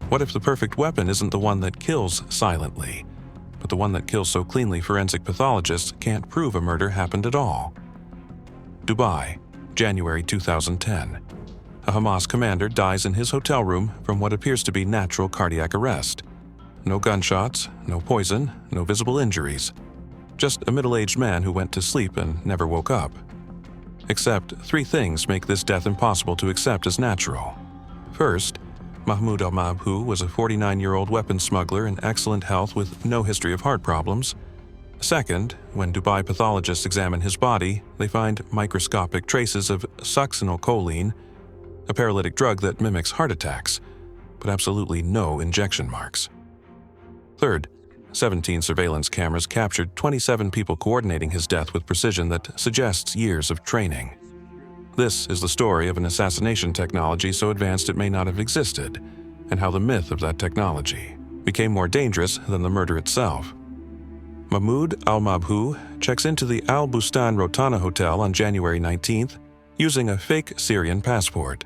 What if the perfect weapon isn't the one that kills silently, but the one that kills so cleanly forensic pathologists can't prove a murder happened at all? Dubai, January 2010. A Hamas commander dies in his hotel room from what appears to be natural cardiac arrest. No gunshots, no poison, no visible injuries. Just a middle-aged man who went to sleep and never woke up. Except 3 things make this death impossible to accept as natural. First, Mahmoud al-Mabhouh was a 49-year-old weapons smuggler in excellent health with no history of heart problems. Second, when Dubai pathologists examine his body, they find microscopic traces of succinylcholine, a paralytic drug that mimics heart attacks, but absolutely no injection marks. Third, 17 surveillance cameras captured 27 people coordinating his death with precision that suggests years of training. This is the story of an assassination technology so advanced it may not have existed, and how the myth of that technology became more dangerous than the murder itself. Mahmoud al-Mabhouh checks into the Al Bustan Rotana Hotel on January 19th using a fake Syrian passport.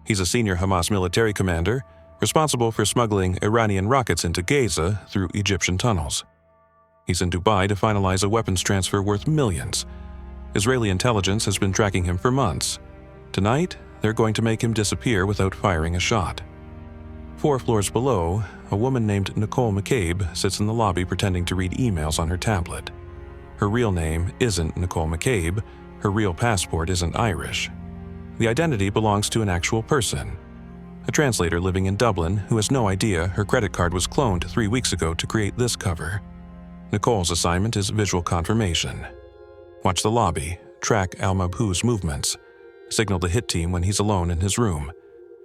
He's a senior Hamas military commander responsible for smuggling Iranian rockets into Gaza through Egyptian tunnels. He's in Dubai to finalize a weapons transfer worth millions. Israeli intelligence has been tracking him for months. Tonight, they're going to make him disappear without firing a shot. 4 floors below, a woman named Nicole McCabe sits in the lobby pretending to read emails on her tablet. Her real name isn't Nicole McCabe. Her real passport isn't Irish. The identity belongs to an actual person. A translator living in Dublin who has no idea her credit card was cloned 3 weeks ago to create this cover. Nicole's assignment is visual confirmation. Watch the lobby, track al-Mabhouh's movements, signal the hit team when he's alone in his room.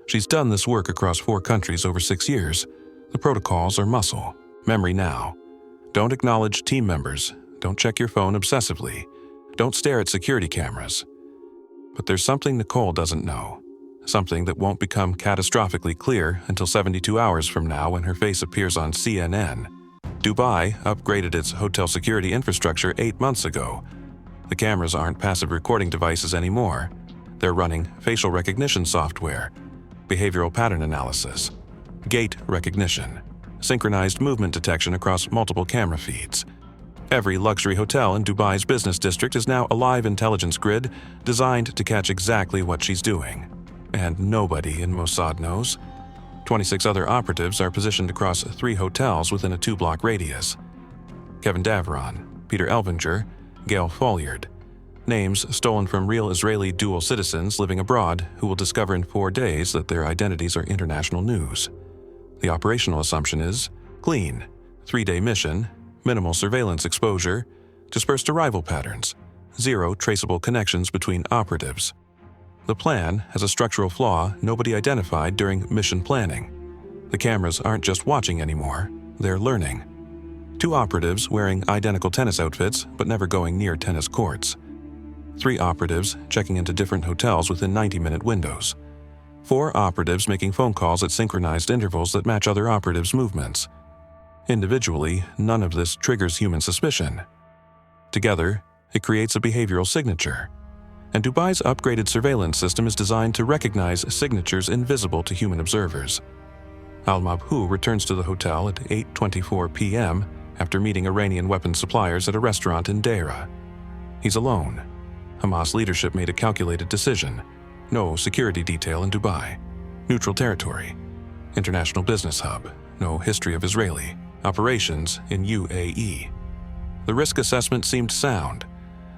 She's done this work across 4 countries over 6 years. The protocols are muscle, memory now. Don't acknowledge team members. Don't check your phone obsessively. Don't stare at security cameras. But there's something Nicole doesn't know. Something that won't become catastrophically clear until 72 hours from now when her face appears on CNN. Dubai upgraded its hotel security infrastructure 8 months ago. The cameras aren't passive recording devices anymore. They're running facial recognition software, behavioral pattern analysis, gait recognition, synchronized movement detection across multiple camera feeds. Every luxury hotel in Dubai's business district is now a live intelligence grid designed to catch exactly what she's doing. And nobody in Mossad knows. 26 other operatives are positioned across 3 hotels within a 2-block radius. Kevin Davron, Peter Elvinger, Gail Folliard. Names stolen from real Israeli dual citizens living abroad who will discover in 4 days that their identities are international news. The operational assumption is clean, 3-day mission, minimal surveillance exposure, dispersed arrival patterns, 0 traceable connections between operatives. The plan has a structural flaw nobody identified during mission planning. The cameras aren't just watching anymore, they're learning. 2 operatives wearing identical tennis outfits but never going near tennis courts. 3 operatives checking into different hotels within 90-minute windows. 4 operatives making phone calls at synchronized intervals that match other operatives' movements. Individually, none of this triggers human suspicion. Together, it creates a behavioral signature. And Dubai's upgraded surveillance system is designed to recognize signatures invisible to human observers. Al-Mabhouh returns to the hotel at 8:24 p.m. after meeting Iranian weapons suppliers at a restaurant in Deira. He's alone. Hamas leadership made a calculated decision. No security detail in Dubai. Neutral territory. International business hub. No history of Israeli. Operations in UAE. The risk assessment seemed sound.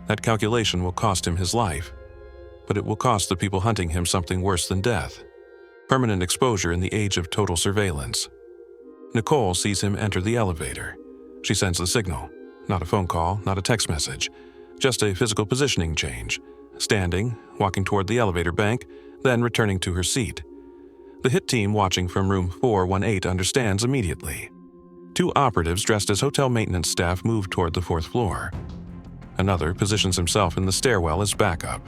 That calculation will cost him his life. But it will cost the people hunting him something worse than death. Permanent exposure in the age of total surveillance. Nicole sees him enter the elevator. She sends the signal. Not a phone call, not a text message. Just a physical positioning change. Standing, walking toward the elevator bank, then returning to her seat. The hit team watching from room 418 understands immediately. 2 operatives dressed as hotel maintenance staff move toward the 4th floor. Another positions himself in the stairwell as backup.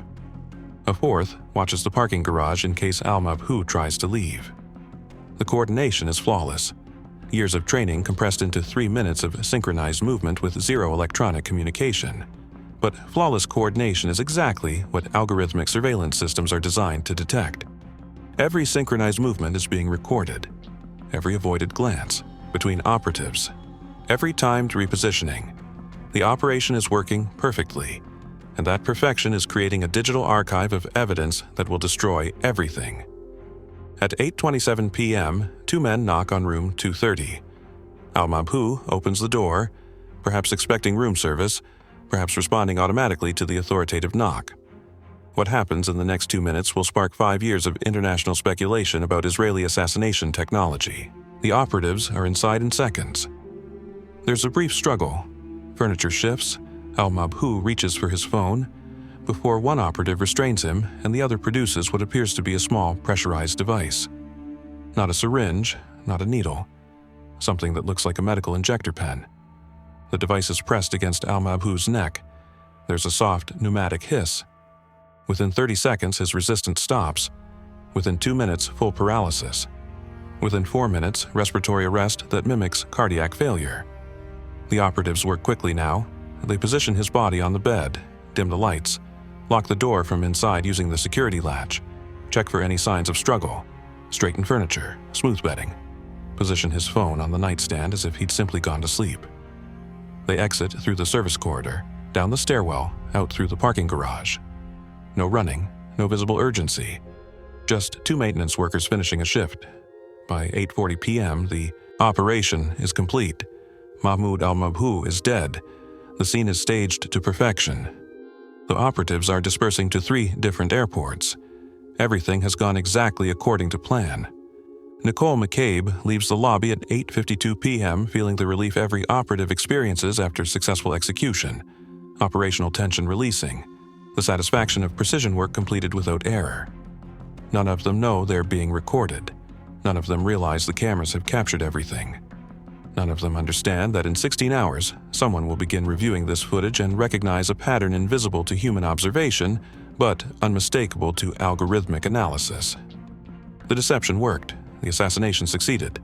A 4th watches the parking garage in case al-Mabhouh tries to leave. The coordination is flawless. Years of training compressed into 3 minutes of synchronized movement with 0 electronic communication. But flawless coordination is exactly what algorithmic surveillance systems are designed to detect. Every synchronized movement is being recorded. every avoided glance, between operatives, every timed repositioning. The operation is working perfectly, and that perfection is creating a digital archive of evidence that will destroy everything. At 8:27 p.m., two men knock on room 230. Al-Mabhouh opens the door, perhaps expecting room service, perhaps responding automatically to the authoritative knock. What happens in the next 2 minutes will spark 5 years of international speculation about Israeli assassination technology. The operatives are inside in seconds. There's a brief struggle. Furniture shifts. Al-Mabhouh reaches for his phone before one operative restrains him and the other produces what appears to be a small pressurized device. Not a syringe, not a needle. Something that looks like a medical injector pen. The device is pressed against Al-Mabhouh's neck. There's a soft, pneumatic hiss. Within 30 seconds, his resistance stops. Within 2 minutes, full paralysis. Within 4 minutes, respiratory arrest that mimics cardiac failure. The operatives work quickly now. They position his body on the bed, dim the lights, lock the door from inside using the security latch, check for any signs of struggle, straighten furniture, smooth bedding, position his phone on the nightstand as if he'd simply gone to sleep. They exit through the service corridor, down the stairwell, out through the parking garage. No running, no visible urgency. Just two maintenance workers finishing a shift. By 8:40 p.m., the operation is complete. Mahmoud al-Mabhouh is dead. The scene is staged to perfection. The operatives are dispersing to 3 different airports. Everything has gone exactly according to plan. Nicole McCabe leaves the lobby at 8:52 p.m. feeling the relief every operative experiences after successful execution, operational tension releasing, the satisfaction of precision work completed without error. None of them know they're being recorded. None of them realize the cameras have captured everything. None of them understand that in 16 hours, someone will begin reviewing this footage and recognize a pattern invisible to human observation, but unmistakable to algorithmic analysis. The deception worked. The assassination succeeded.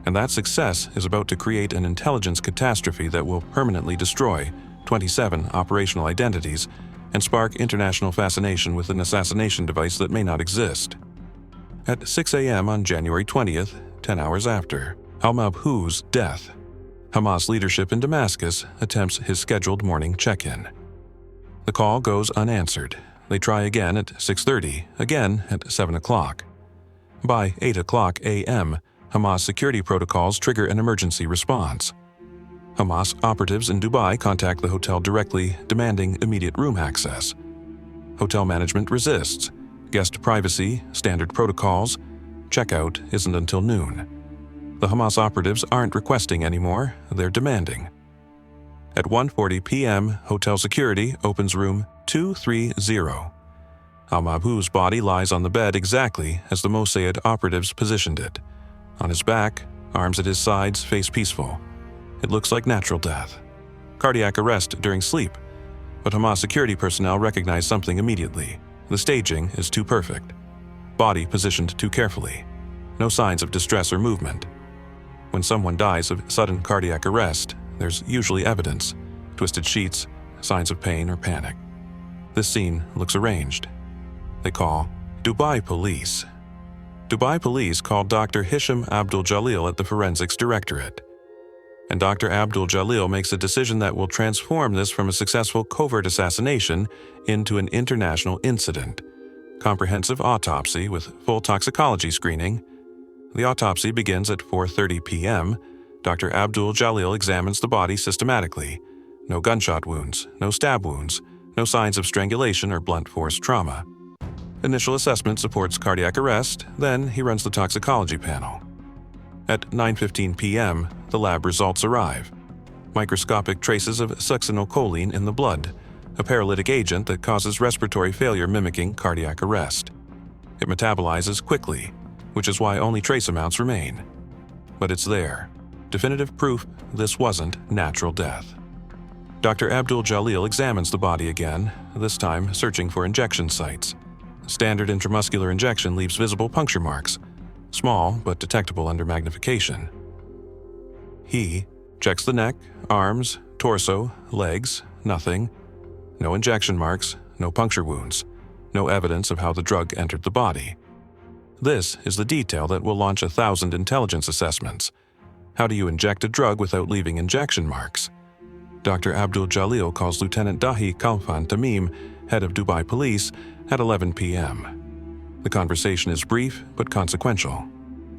And that success is about to create an intelligence catastrophe that will permanently destroy 27 operational identities and spark international fascination with an assassination device that may not exist. At 6 a.m. on January 20th, 10 hours after al-Mabhouh's death, Hamas leadership in Damascus attempts his scheduled morning check-in. The call goes unanswered. They try again at 6:30, again at 7 o'clock. By 8 o'clock a.m., Hamas security protocols trigger an emergency response. Hamas operatives in Dubai contact the hotel directly, demanding immediate room access. Hotel management resists. Guest privacy, standard protocols. Checkout isn't until noon. The Hamas operatives aren't requesting anymore, they're demanding. At 1:40 p.m., hotel security opens room 230. Al-Mabhouh's body lies on the bed exactly as the Mossad operatives positioned it. On his back, arms at his sides, face peaceful. It looks like natural death. Cardiac arrest during sleep. But Hamas security personnel recognize something immediately. The staging is too perfect. Body positioned too carefully. No signs of distress or movement. When someone dies of sudden cardiac arrest, there's usually evidence, twisted sheets, signs of pain or panic. This scene looks arranged. They call Dubai police. Dubai police called Dr. Hisham Abdul Jalil at the Forensics Directorate. And Dr. Abdul Jalil makes a decision that will transform this from a successful covert assassination into an international incident. Comprehensive autopsy with full toxicology screening. The autopsy begins at 4:30 p.m. Dr. Abdul Jalil examines the body systematically. No gunshot wounds, no stab wounds, no signs of strangulation or blunt force trauma. Initial assessment supports cardiac arrest, then he runs the toxicology panel. At 9:15 p.m., the lab results arrive. Microscopic traces of succinylcholine in the blood, a paralytic agent that causes respiratory failure mimicking cardiac arrest. It metabolizes quickly, which is why only trace amounts remain. But it's there. Definitive proof this wasn't natural death. Dr. Abdul Jalil examines the body again, this time searching for injection sites. Standard intramuscular injection leaves visible puncture marks, small but detectable under magnification. He checks the neck, arms, torso, legs, nothing. No injection marks, no puncture wounds, no evidence of how the drug entered the body. This is the detail that will launch 1,000 intelligence assessments. How do you inject a drug without leaving injection marks? Dr. Abdul Jalil calls Lieutenant Dahi Khalfan Tamim, head of Dubai Police, at 11 p.m. The conversation is brief but consequential.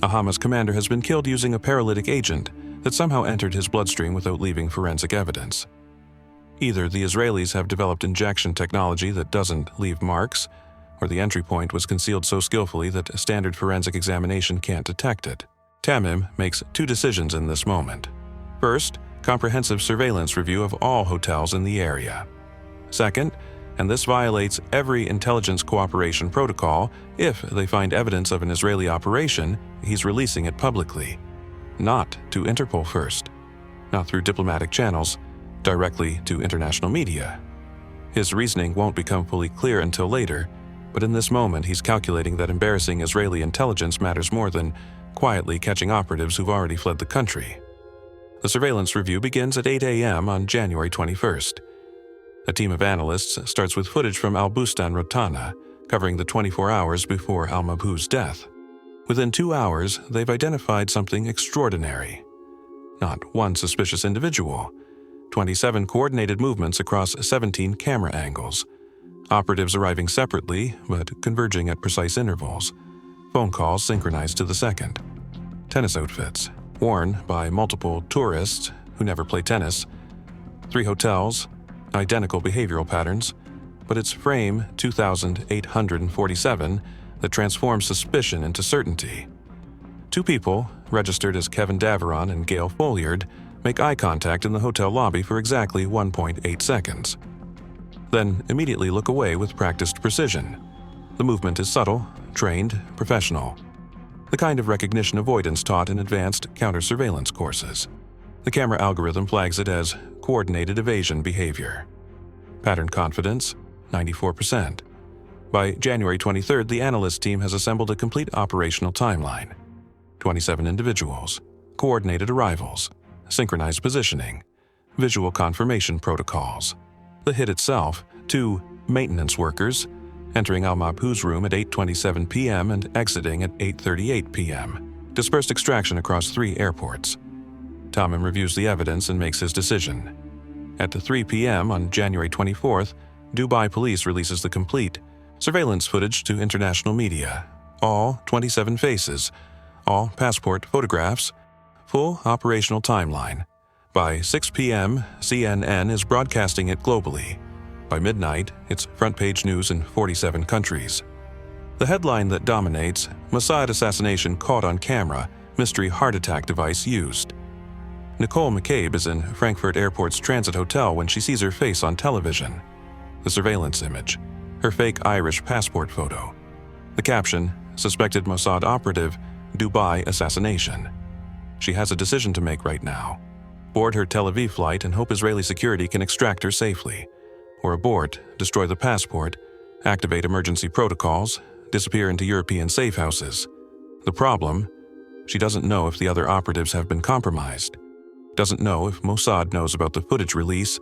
A Hamas commander has been killed using a paralytic agent that somehow entered his bloodstream without leaving forensic evidence. Either the Israelis have developed injection technology that doesn't leave marks, or the entry point was concealed so skillfully that a standard forensic examination can't detect it. Tamim makes two decisions in this moment. First, comprehensive surveillance review of all hotels in the area. Second, and this violates every intelligence cooperation protocol, if they find evidence of an Israeli operation, he's releasing it publicly. Not to Interpol first, not through diplomatic channels, directly to international media. His reasoning won't become fully clear until later, but in this moment he's calculating that embarrassing Israeli intelligence matters more than quietly catching operatives who've already fled the country. The surveillance review begins at 8 a.m. on January 21st. A team of analysts starts with footage from Al-Bustan Rotana, covering the 24 hours before al-Mabhouh's death. Within 2 hours, they've identified something extraordinary. Not one suspicious individual, 27 coordinated movements across 17 camera angles, operatives arriving separately but converging at precise intervals, phone calls synchronized to the second, tennis outfits worn by multiple tourists who never play tennis, 3 hotels, identical behavioral patterns, but it's frame 2847 that transforms suspicion into certainty. 2 people, registered as Kevin Daveron and Gail Folliard, make eye contact in the hotel lobby for exactly 1.8 seconds. Then immediately look away with practiced precision. The movement is subtle, trained, professional. The kind of recognition avoidance taught in advanced counter-surveillance courses. The camera algorithm flags it as coordinated evasion behavior. Pattern confidence, 94%. By January 23rd, the analyst team has assembled a complete operational timeline. 27 individuals, coordinated arrivals, synchronized positioning, visual confirmation protocols. The hit itself, 2 maintenance workers, entering al-Mabhouh's room at 8:27 p.m. and exiting at 8:38 p.m. Dispersed extraction across 3 airports. Tamim reviews the evidence and makes his decision. At 3 p.m. on January 24th, Dubai Police releases the complete surveillance footage to international media. All 27 faces, all passport photographs, full operational timeline. By 6 p.m., CNN is broadcasting it globally. By midnight, it's front-page news in 47 countries. The headline that dominates, Mossad assassination caught on camera, mystery heart attack device used. Nicole McCabe is in Frankfurt Airport's transit hotel when she sees her face on television. The surveillance image, her fake Irish passport photo. The caption, suspected Mossad operative, Dubai assassination. She has a decision to make right now. Board her Tel Aviv flight and hope Israeli security can extract her safely. Or abort, destroy the passport, activate emergency protocols, disappear into European safe houses. The problem? She doesn't know if the other operatives have been compromised. Doesn't know if Mossad knows about the footage release.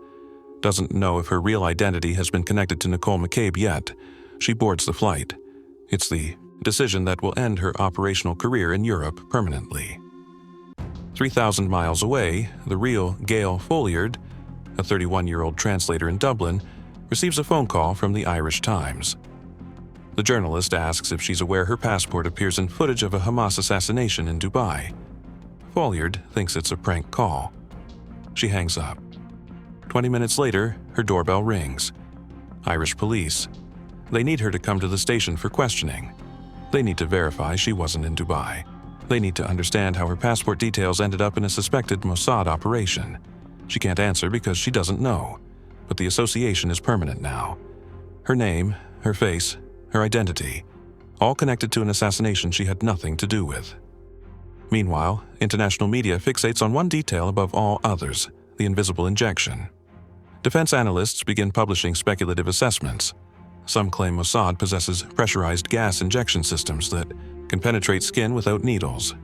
Doesn't know if her real identity has been connected to Nicole McCabe yet. She boards the flight. It's the decision that will end her operational career in Europe permanently. 3,000 miles away, the real Gail Folliard, a 31-year-old translator in Dublin, receives a phone call from the Irish Times. The journalist asks if she's aware her passport appears in footage of a Hamas assassination in Dubai. Folliard thinks it's a prank call. She hangs up. 20 minutes later, her doorbell rings. Irish police. They need her to come to the station for questioning. They need to verify she wasn't in Dubai. They need to understand how her passport details ended up in a suspected Mossad operation. She can't answer because she doesn't know, but the association is permanent now. Her name, her face, her identity, all connected to an assassination she had nothing to do with. Meanwhile, international media fixates on one detail above all others, the invisible injection. Defense analysts begin publishing speculative assessments. Some claim Mossad possesses pressurized gas injection systems that can penetrate skin without needles.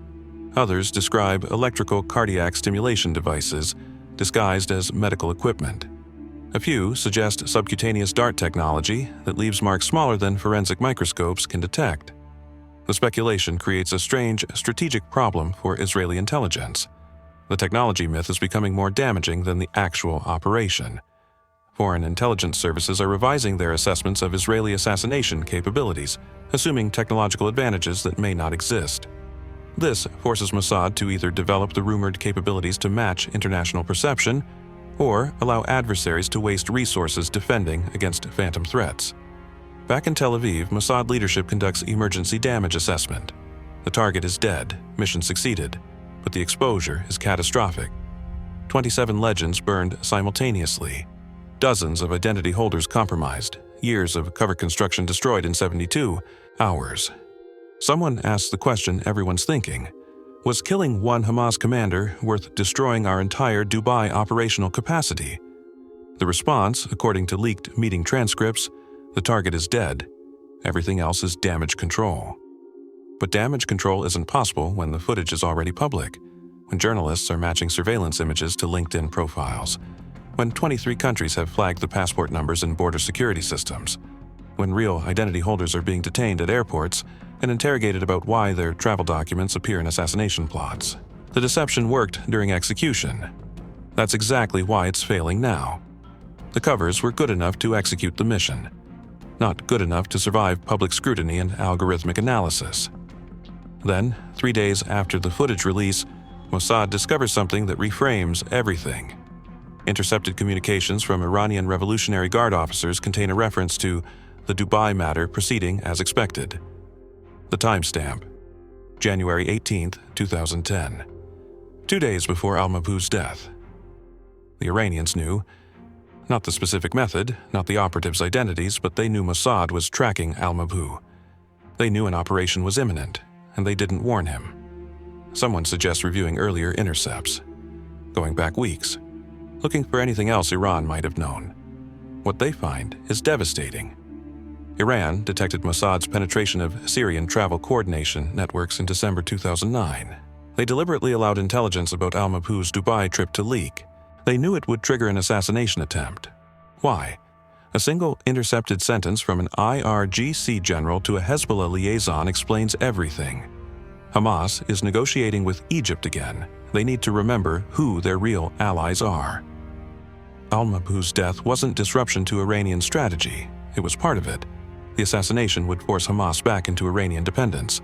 Others describe electrical cardiac stimulation devices disguised as medical equipment. A few suggest subcutaneous dart technology that leaves marks smaller than forensic microscopes can detect. The speculation creates a strange strategic problem for Israeli intelligence. The technology myth is becoming more damaging than the actual operation. Foreign intelligence services are revising their assessments of Israeli assassination capabilities, assuming technological advantages that may not exist. This forces Mossad to either develop the rumored capabilities to match international perception or allow adversaries to waste resources defending against phantom threats. Back in Tel Aviv, Mossad leadership conducts emergency damage assessment. The target is dead, mission succeeded, but the exposure is catastrophic. 27 legends burned simultaneously, dozens of identity holders compromised, years of covert construction destroyed in 72 hours. Someone asks the question everyone's thinking: was killing one Hamas commander worth destroying our entire Dubai operational capacity? The response, according to leaked meeting transcripts, the target is dead. Everything else is damage control. But damage control isn't possible when the footage is already public, when journalists are matching surveillance images to LinkedIn profiles, when 23 countries have flagged the passport numbers in border security systems, when real identity holders are being detained at airports and interrogated about why their travel documents appear in assassination plots. The deception worked during execution. That's exactly why it's failing now. The covers were good enough to execute the mission, not good enough to survive public scrutiny and algorithmic analysis. Then, 3 days after the footage release, Mossad discovers something that reframes everything. Intercepted communications from Iranian Revolutionary Guard officers contain a reference to the Dubai matter proceeding as expected. The timestamp: January 18, 2010. 2 days before al-Mabhouh's death. The Iranians knew, not the specific method, not the operatives' identities, but they knew Mossad was tracking al-Mabhouh. They knew an operation was imminent, and they didn't warn him. Someone suggests reviewing earlier intercepts, going back weeks, looking for anything else Iran might have known. What they find is devastating. Iran detected Mossad's penetration of Syrian travel coordination networks in December 2009. They deliberately allowed intelligence about al-Mabhouh's Dubai trip to leak. They knew it would trigger an assassination attempt. Why? A single intercepted sentence from an IRGC general to a Hezbollah liaison explains everything. Hamas is negotiating with Egypt again. They need to remember who their real allies are. Al-Mabhouh's death wasn't disruption to Iranian strategy. It was part of it. The assassination would force Hamas back into Iranian dependence,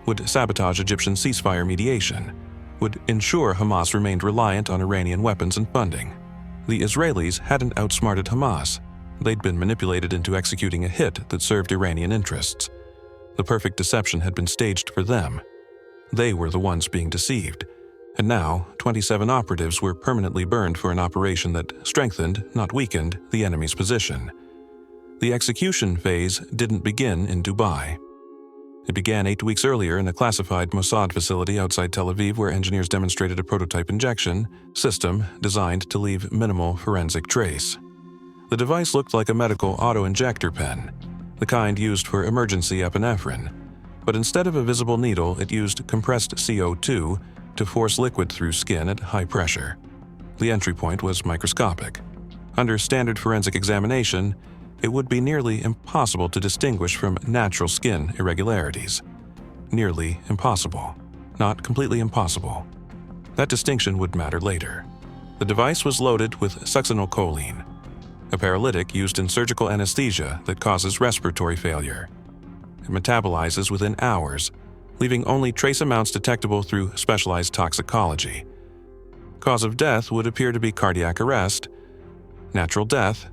would sabotage Egyptian ceasefire mediation, would ensure Hamas remained reliant on Iranian weapons and funding. The Israelis hadn't outsmarted Hamas. They'd been manipulated into executing a hit that served Iranian interests. The perfect deception had been staged for them. They were the ones being deceived. And now, 27 operatives were permanently burned for an operation that strengthened, not weakened, the enemy's position. The execution phase didn't begin in Dubai. It began 8 weeks earlier in a classified Mossad facility outside Tel Aviv, where engineers demonstrated a prototype injection system designed to leave minimal forensic trace. The device looked like a medical auto-injector pen, the kind used for emergency epinephrine. But instead of a visible needle, it used compressed CO2 to force liquid through skin at high pressure. The entry point was microscopic. Under standard forensic examination, it would be nearly impossible to distinguish from natural skin irregularities. Nearly impossible, not completely impossible. That distinction would matter later. The device was loaded with succinylcholine, a paralytic used in surgical anesthesia that causes respiratory failure. It metabolizes within hours, leaving only trace amounts detectable through specialized toxicology. Cause of death would appear to be cardiac arrest. Natural death.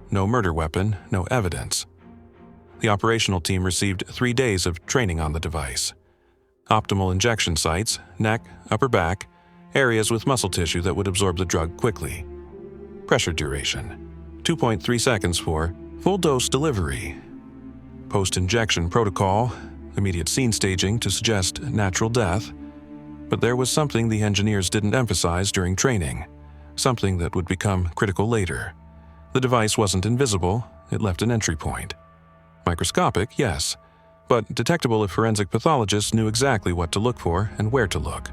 No murder weapon, no evidence. The operational team received 3 days of training on the device. Optimal injection sites, neck, upper back, areas with muscle tissue that would absorb the drug quickly. Pressure duration: 2.3 seconds for full dose delivery. Post-injection protocol: immediate scene staging to suggest natural death. But there was something the engineers didn't emphasize during training, something that would become critical later. The device wasn't invisible, it left an entry point. Microscopic, yes, but detectable if forensic pathologists knew exactly what to look for and where to look.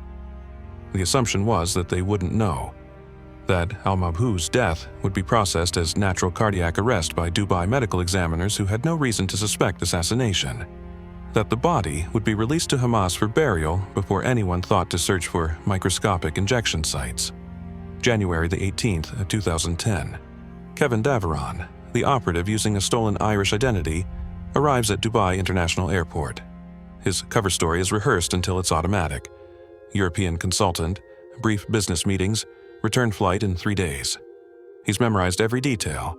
The assumption was that they wouldn't know, that al-Mabhouh's death would be processed as natural cardiac arrest by Dubai medical examiners who had no reason to suspect assassination. that the body would be released to Hamas for burial before anyone thought to search for microscopic injection sites. January the 18th, 2010. Kevin Daveron, the operative using a stolen Irish identity, arrives at Dubai International Airport. His cover story is rehearsed until it's automatic. European consultant, brief business meetings, return flight in 3 days. He's memorized every detail: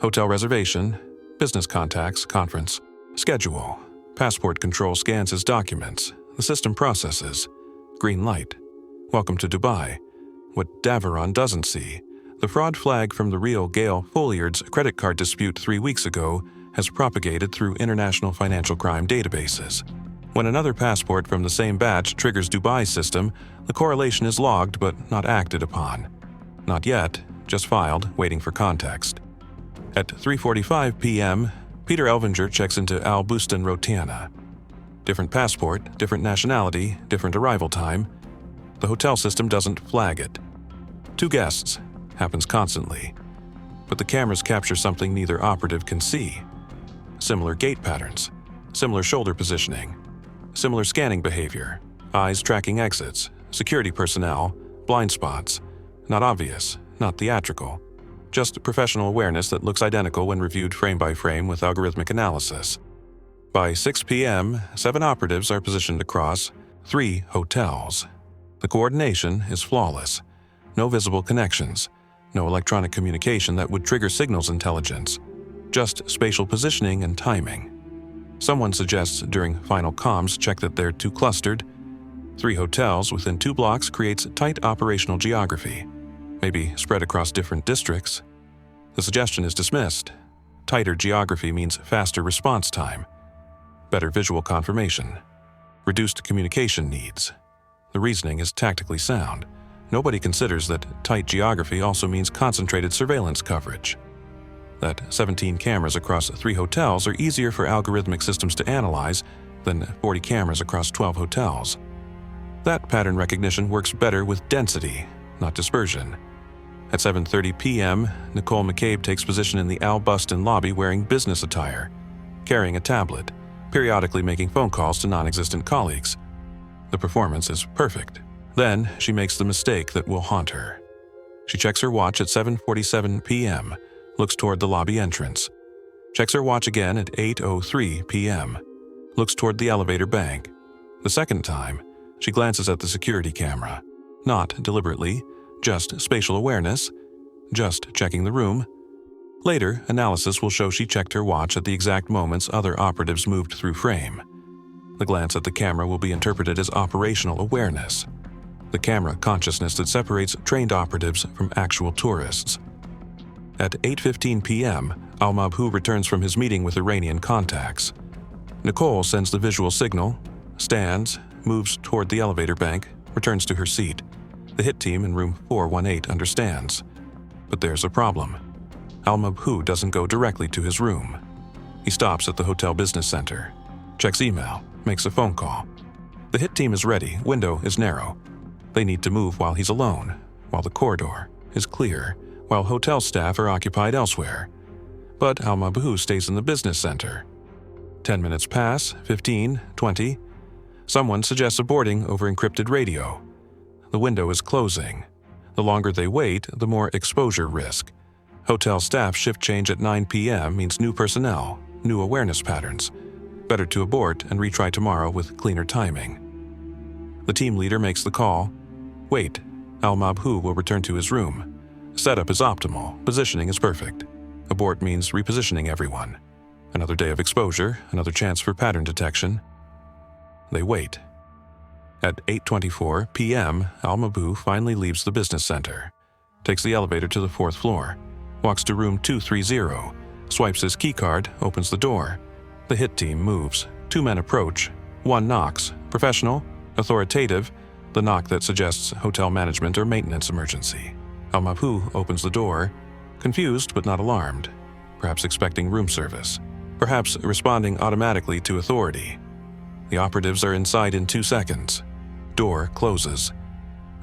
hotel reservation, business contacts, conference, schedule. Passport control scans his documents. The system processes. Green light. Welcome to Dubai. What Daveron doesn't see: the fraud flag from the real Gail Folliard's credit card dispute 3 weeks ago has propagated through international financial crime databases. When another passport from the same batch triggers Dubai's system, the correlation is logged but not acted upon. Not yet, just filed, waiting for context. At 3:45 p.m., Peter Elvinger checks into Al Bustan Rotiana. Different passport, different nationality, different arrival time. The hotel system doesn't flag it. 2 guests. Happens constantly. But the cameras capture something neither operative can see. Similar gait patterns, similar shoulder positioning, similar scanning behavior, eyes tracking exits, security personnel, blind spots. Not obvious, not theatrical. Just professional awareness that looks identical when reviewed frame by frame with algorithmic analysis. By 6 p.m., 7 operatives are positioned across 3 hotels. The coordination is flawless. No visible connections. No electronic communication that would trigger signals intelligence. Just spatial positioning and timing. Someone suggests during final comms check that they're too clustered. 3 hotels within 2 blocks creates tight operational geography. Maybe spread across different districts. The suggestion is dismissed. Tighter geography means faster response time. Better visual confirmation. Reduced communication needs. The reasoning is tactically sound. Nobody considers that tight geography also means concentrated surveillance coverage. That 17 cameras across 3 hotels are easier for algorithmic systems to analyze than 40 cameras across 12 hotels. That pattern recognition works better with density, not dispersion. At 7:30 p.m., Nicole McCabe takes position in the Al Bustan lobby wearing business attire, carrying a tablet, periodically making phone calls to non-existent colleagues. The performance is perfect. Then she makes the mistake that will haunt her. She checks her watch at 7:47 p.m., looks toward the lobby entrance. Checks her watch again at 8:03 p.m., looks toward the elevator bank. The second time, she glances at the security camera. Not deliberately, just spatial awareness, just checking the room. Later, analysis will show she checked her watch at the exact moments other operatives moved through frame. The glance at the camera will be interpreted as operational awareness, the camera consciousness that separates trained operatives from actual tourists. At 8:15 p.m., al-Mabhouh returns from his meeting with Iranian contacts. Nicole sends the visual signal, stands, moves toward the elevator bank, returns to her seat. The hit team in room 418 understands. But there's a problem. Al-Mabhouh doesn't go directly to his room. He stops at the hotel business center, checks email, makes a phone call. The hit team is ready, window is narrow. They need to move while he's alone, while the corridor is clear, while hotel staff are occupied elsewhere. But al-Mabhouh stays in the business center. 10 minutes pass, 15, 20. Someone suggests a boarding over encrypted radio. The window is closing. The longer they wait, the more exposure risk. Hotel staff shift change at 9 p.m. means new personnel, new awareness patterns. Better to abort and retry tomorrow with cleaner timing. The team leader makes the call. Wait, al-Mabhouh will return to his room. Setup is optimal, positioning is perfect. Abort means repositioning everyone. Another day of exposure, another chance for pattern detection. They wait. At 8:24 p.m., al-Mabhouh finally leaves the business center, takes the elevator to the 4th floor, walks to room 230, swipes his keycard, opens the door. The hit team moves. 2 men approach. 1 knocks. Professional, authoritative, the knock that suggests hotel management or maintenance emergency. Al-Mabhouh opens the door, confused but not alarmed, perhaps expecting room service, perhaps responding automatically to authority. The operatives are inside in 2 seconds. Door closes.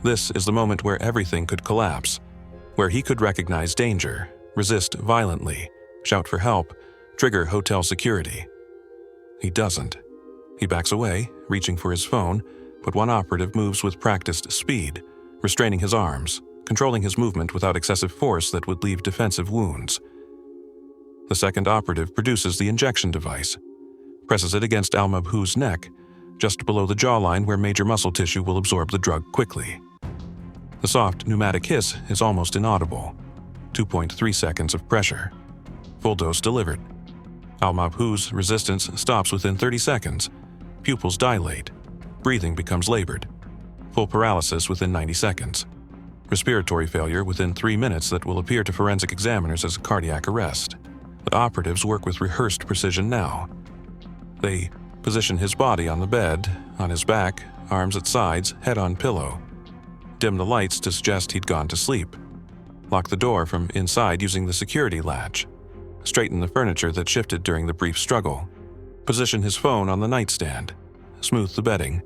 This is the moment where everything could collapse, where he could recognize danger, resist violently, shout for help, trigger hotel security. He doesn't. He backs away, reaching for his phone, but one operative moves with practiced speed, restraining his arms, controlling his movement without excessive force that would leave defensive wounds. The second operative produces the injection device, presses it against al-Mabhouh's neck, just below the jawline where major muscle tissue will absorb the drug quickly. The soft pneumatic hiss is almost inaudible. 2.3 seconds of pressure. Full dose delivered. Al-Mabhouh's resistance stops within 30 seconds. Pupils dilate. Breathing becomes labored. Full paralysis within 90 seconds. Respiratory failure within 3 minutes that will appear to forensic examiners as cardiac arrest. The operatives work with rehearsed precision now. They position his body on the bed, on his back, arms at sides, head on pillow. Dim the lights to suggest he'd gone to sleep. Lock the door from inside using the security latch. Straighten the furniture that shifted during the brief struggle. Position his phone on the nightstand. Smooth the bedding.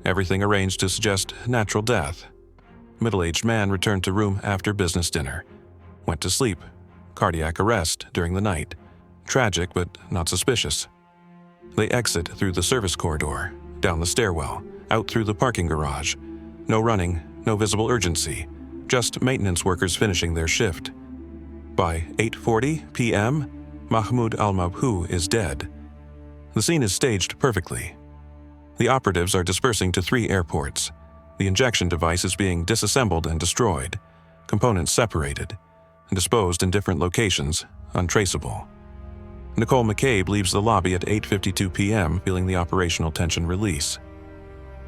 Everything arranged to suggest natural death. Middle-aged man returned to room after business dinner. Went to sleep. Cardiac arrest during the night. Tragic, but not suspicious. They exit through the service corridor, down the stairwell, out through the parking garage. No running, no visible urgency. Just maintenance workers finishing their shift. By 8:40 p.m., Mahmoud al-Mabhouh is dead. The scene is staged perfectly. The operatives are dispersing to 3 airports. The injection device is being disassembled and destroyed, components separated, and disposed in different locations, untraceable. Nicole McCabe leaves the lobby at 8:52 p.m., feeling the operational tension release.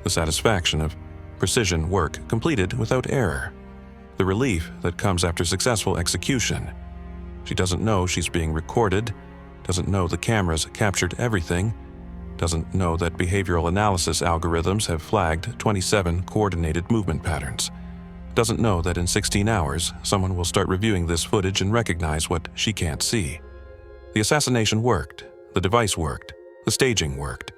The satisfaction of precision work completed without error. The relief that comes after successful execution. She doesn't know she's being recorded, doesn't know the cameras captured everything, doesn't know that behavioral analysis algorithms have flagged 27 coordinated movement patterns, doesn't know that in 16 hours someone will start reviewing this footage and recognize what she can't see. The assassination worked, the device worked, the staging worked.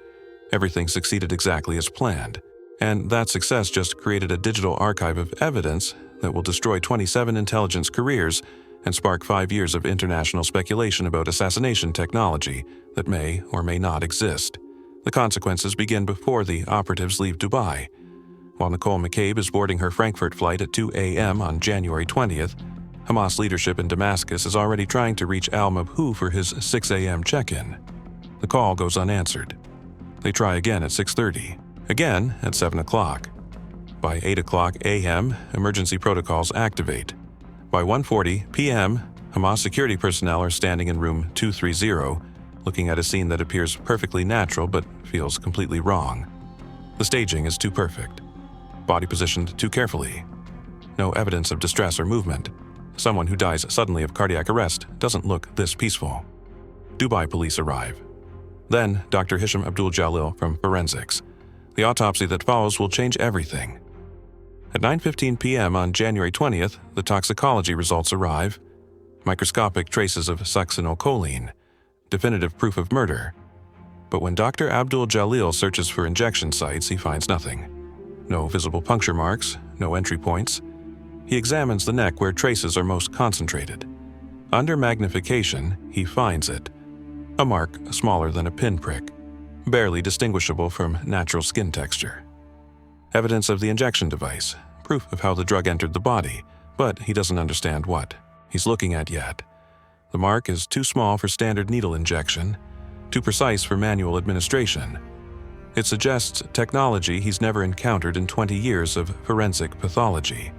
Everything succeeded exactly as planned, and that success just created a digital archive of evidence that will destroy 27 intelligence careers and spark 5 years of international speculation about assassination technology that may or may not exist. The consequences begin before the operatives leave Dubai. While Nicole McCabe is boarding her Frankfurt flight at 2 a.m. on January 20th, Hamas leadership in Damascus is already trying to reach al-Mabhouh for his 6 a.m. check-in. The call goes unanswered. They try again at 6:30, again at 7 o'clock. By 8 o'clock a.m., emergency protocols activate. By 1:40 p.m., Hamas security personnel are standing in room 230, looking at a scene that appears perfectly natural but feels completely wrong. The staging is too perfect. Body positioned too carefully. No evidence of distress or movement. Someone who dies suddenly of cardiac arrest doesn't look this peaceful. Dubai police arrive. Then Dr. Hisham Abdul-Jalil from forensics. The autopsy that follows will change everything. At 9:15 p.m. on January 20th, the toxicology results arrive. Microscopic traces of succinylcholine, definitive proof of murder. But when Dr. Abdul-Jalil searches for injection sites, he finds nothing. No visible puncture marks, no entry points. He examines the neck where traces are most concentrated. Under magnification, he finds it. A mark smaller than a pinprick, barely distinguishable from natural skin texture. Evidence of the injection device, proof of how the drug entered the body, but he doesn't understand what he's looking at yet. The mark is too small for standard needle injection, too precise for manual administration. It suggests technology he's never encountered in 20 years of forensic pathology.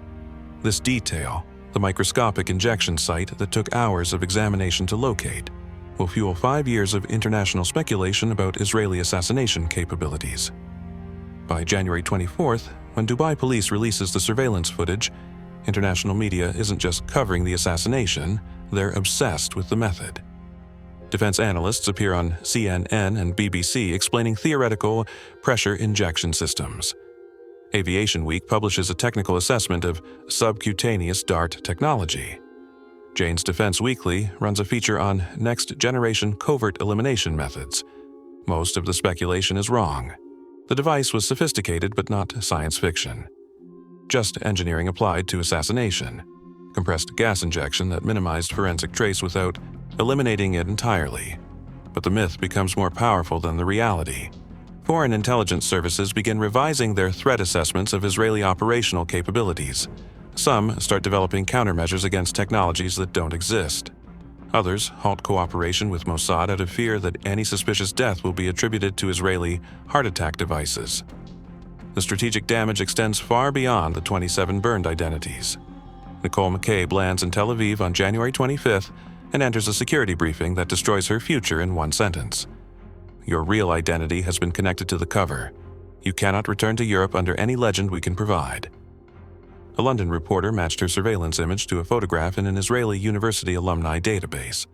This detail, the microscopic injection site that took hours of examination to locate, will fuel 5 years of international speculation about Israeli assassination capabilities. By January 24th, when Dubai police releases the surveillance footage, international media isn't just covering the assassination, they're obsessed with the method. Defense analysts appear on CNN and BBC explaining theoretical pressure injection systems. Aviation Week publishes a technical assessment of subcutaneous DART technology. Jane's Defense Weekly runs a feature on next-generation covert elimination methods. Most of the speculation is wrong. The device was sophisticated but not science fiction. Just engineering applied to assassination. Compressed gas injection that minimized forensic trace without eliminating it entirely. But the myth becomes more powerful than the reality. Foreign intelligence services begin revising their threat assessments of Israeli operational capabilities. Some start developing countermeasures against technologies that don't exist. Others halt cooperation with Mossad out of fear that any suspicious death will be attributed to Israeli heart attack devices. The strategic damage extends far beyond the 27 burned identities. Nicole McCabe lands in Tel Aviv on January 25th and enters a security briefing that destroys her future in one sentence. Your real identity has been connected to the cover. You cannot return to Europe under any legend we can provide. A London reporter matched her surveillance image to a photograph in an Israeli university alumni database.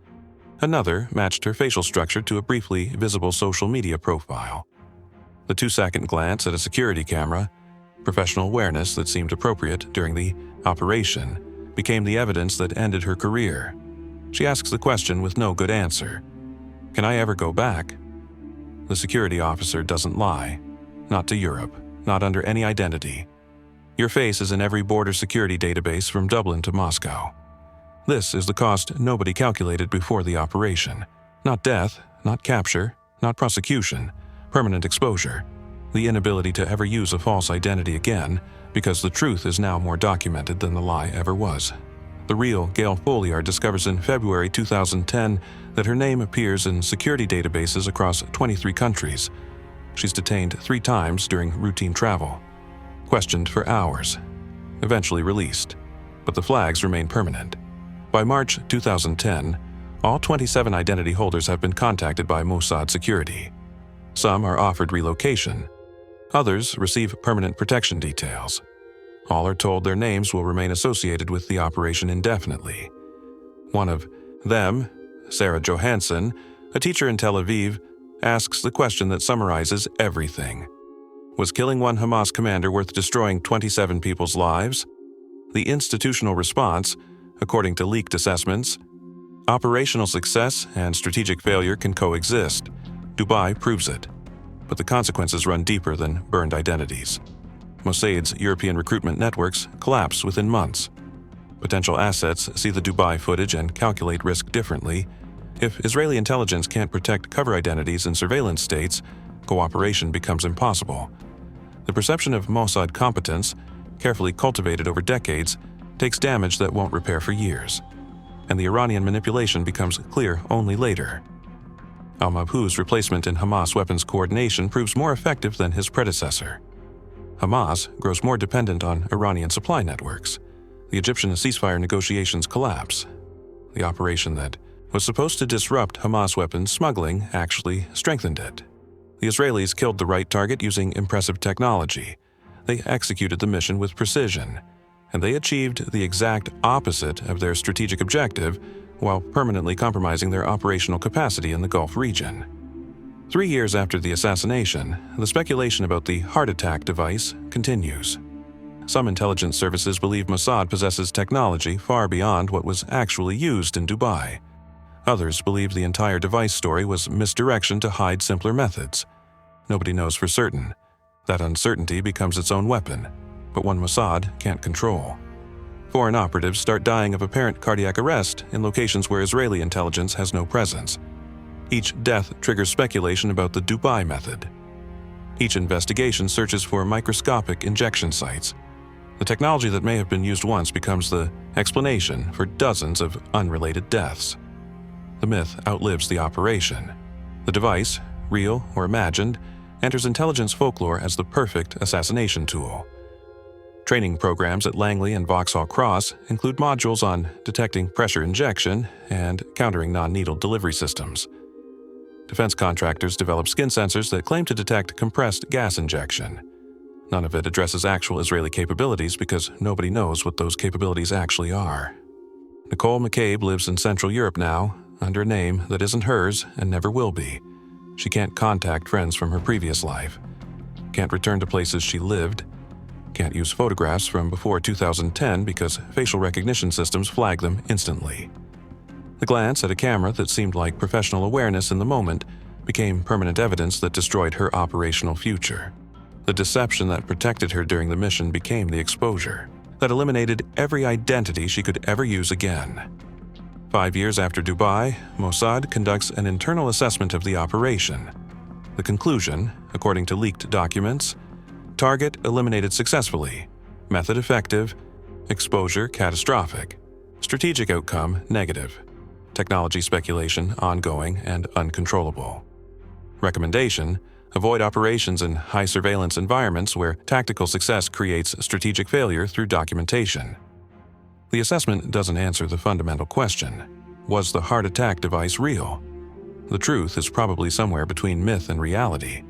Another matched her facial structure to a briefly visible social media profile. The 2-second glance at a security camera, professional awareness that seemed appropriate during the operation, became the evidence that ended her career. She asks the question with no good answer. Can I ever go back? The security officer doesn't lie. Not to Europe, not under any identity. Your face is in every border security database from Dublin to Moscow. This is the cost nobody calculated before the operation. Not death, not capture, not prosecution, permanent exposure. The inability to ever use a false identity again, because the truth is now more documented than the lie ever was. The real Gail Folliard discovers in February 2010 that her name appears in security databases across 23 countries. She's detained 3 times during routine travel, questioned for hours, eventually released, but the flags remain permanent. By March 2010, all 27 identity holders have been contacted by Mossad security. Some are offered relocation. Others receive permanent protection details. All are told their names will remain associated with the operation indefinitely. One of them, Sarah Johansson, a teacher in Tel Aviv, asks the question that summarizes everything. Was killing one Hamas commander worth destroying 27 people's lives? The institutional response, according to leaked assessments, operational success and strategic failure can coexist. Dubai proves it. But the consequences run deeper than burned identities. Mossad's European recruitment networks collapse within months. Potential assets see the Dubai footage and calculate risk differently. If Israeli intelligence can't protect cover identities in surveillance states, cooperation becomes impossible. The perception of Mossad competence, carefully cultivated over decades, takes damage that won't repair for years. And the Iranian manipulation becomes clear only later. Al-Mabhouh's replacement in Hamas weapons coordination proves more effective than his predecessor. Hamas grows more dependent on Iranian supply networks. The Egyptian ceasefire negotiations collapse. The operation that was supposed to disrupt Hamas weapons smuggling actually strengthened it. The Israelis killed the right target using impressive technology. They executed the mission with precision, and they achieved the exact opposite of their strategic objective while permanently compromising their operational capacity in the Gulf region. 3 years after the assassination, the speculation about the heart attack device continues. Some intelligence services believe Mossad possesses technology far beyond what was actually used in Dubai. Others believe the entire device story was misdirection to hide simpler methods. Nobody knows for certain. That uncertainty becomes its own weapon, but one Mossad can't control. Foreign operatives start dying of apparent cardiac arrest in locations where Israeli intelligence has no presence. Each death triggers speculation about the Dubai method. Each investigation searches for microscopic injection sites. The technology that may have been used once becomes the explanation for dozens of unrelated deaths. The myth outlives the operation. The device, real or imagined, enters intelligence folklore as the perfect assassination tool. Training programs at Langley and Vauxhall Cross include modules on detecting pressure injection and countering non-needle delivery systems. Defense contractors develop skin sensors that claim to detect compressed gas injection. None of it addresses actual Israeli capabilities because nobody knows what those capabilities actually are. Nicole McCabe lives in Central Europe now, under a name that isn't hers and never will be. She can't contact friends from her previous life, can't return to places she lived, can't use photographs from before 2010 because facial recognition systems flag them instantly. The glance at a camera that seemed like professional awareness in the moment became permanent evidence that destroyed her operational future. The deception that protected her during the mission became the exposure that eliminated every identity she could ever use again. 5 years after Dubai, Mossad conducts an internal assessment of the operation. The conclusion, according to leaked documents. Target eliminated successfully. Method effective. Exposure catastrophic. Strategic outcome negative. Technology speculation ongoing and uncontrollable. Recommendation: avoid operations in high surveillance environments where tactical success creates strategic failure through documentation. The assessment doesn't answer the fundamental question: was the heart attack device real? The truth is probably somewhere between myth and reality.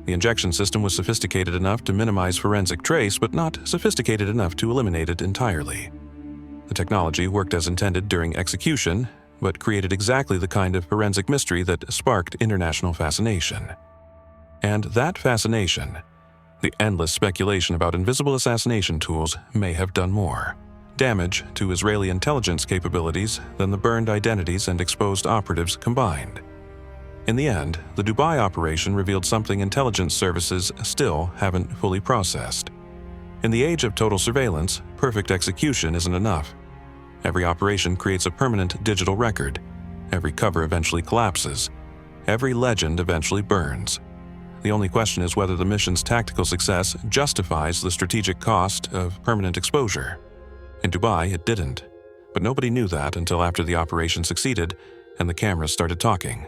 The injection system was sophisticated enough to minimize forensic trace, but not sophisticated enough to eliminate it entirely. The technology worked as intended during execution, but created exactly the kind of forensic mystery that sparked international fascination. And that fascination, the endless speculation about invisible assassination tools, may have done more damage to Israeli intelligence capabilities than the burned identities and exposed operatives combined. In the end, the Dubai operation revealed something intelligence services still haven't fully processed. In the age of total surveillance, perfect execution isn't enough. Every operation creates a permanent digital record. Every cover eventually collapses. Every legend eventually burns. The only question is whether the mission's tactical success justifies the strategic cost of permanent exposure. In Dubai, it didn't. But nobody knew that until after the operation succeeded and the cameras started talking.